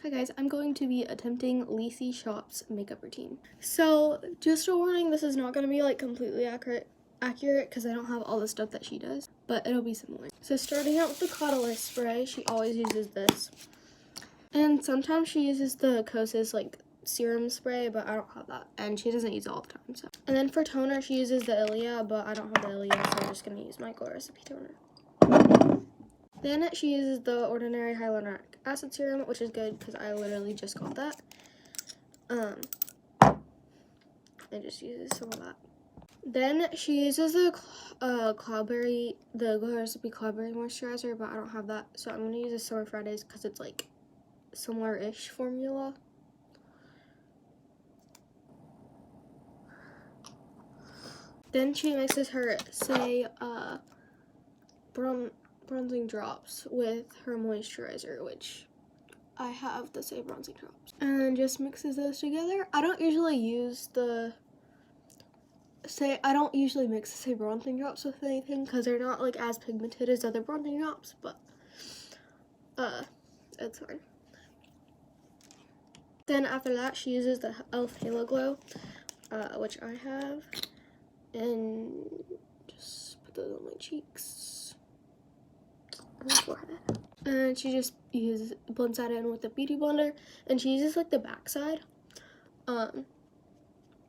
Hi guys, I'm going to be attempting Lacey Shop's makeup routine. So just a warning, this is not going to be like completely accurate because I don't have all the stuff that she does, but it'll be similar. So starting out with the Caudalie spray, she always uses this. And sometimes she uses the Kosas like serum spray, but I don't have that. And she doesn't use it all the time. So. And then for toner, she uses the Ilia, but I don't have the Ilia, so I'm just going to use my Glow Recipe toner. Then she uses the Ordinary Hyaluronic Acid Serum, which is good because I literally just got that. And just uses some of that. Then she uses the Glow Recipe Cloudberry Moisturizer, but I don't have that, so I'm going to use the Summer Fridays because it's like similar-ish formula. Then she mixes her bronzing drops with her moisturizer, which I have the Say bronzing drops, and just mixes those together. I don't usually mix the Say bronzing drops with anything because they're not like as pigmented as other bronzing drops, but it's fine. Then after that, she uses the e.l.f. Halo Glow, which I have, and just put those on my cheeks and my forehead. And she just blends that in with the Beauty Blender, and she uses like the back side,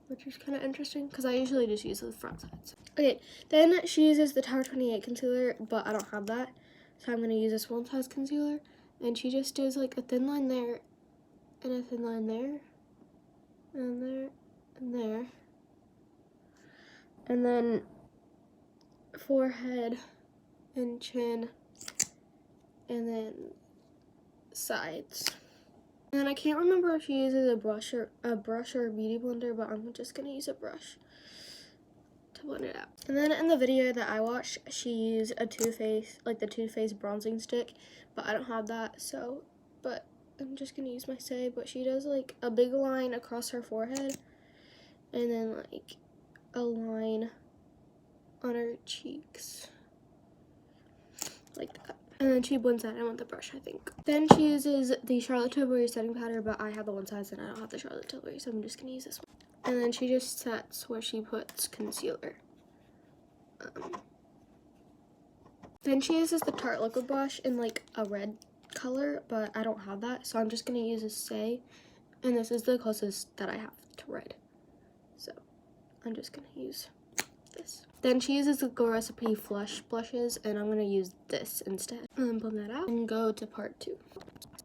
which is kind of interesting because I usually just use the front sides. Okay, then she uses the Tower 28 concealer, but I don't have that, so I'm going to use this one size concealer, and she just does like a thin line there, and a thin line there, and there, and there, and then forehead and chin, and then sides. And I can't remember if she uses a brush or a Beauty Blender, but I'm just gonna use a brush to blend it out. And then in the video that I watched, she used a Too Faced bronzing stick, but I don't have that, so, but I'm just gonna use my Say. But she does like a big line across her forehead, and then like a line on her cheeks, like that. And then she blends that in with the brush, I think. Then she uses the Charlotte Tilbury setting powder, but I have the one size and I don't have the Charlotte Tilbury, so I'm just gonna use this one. And then she just sets where she puts concealer. Then she uses the Tarte liquid brush in like a red color, but I don't have that, so I'm just gonna use a Say, and this is the closest that I have to red, so I'm just gonna use this. Then she uses the Glow Recipe Flush blushes, and I'm gonna use this instead. And blend that out and go to part 2.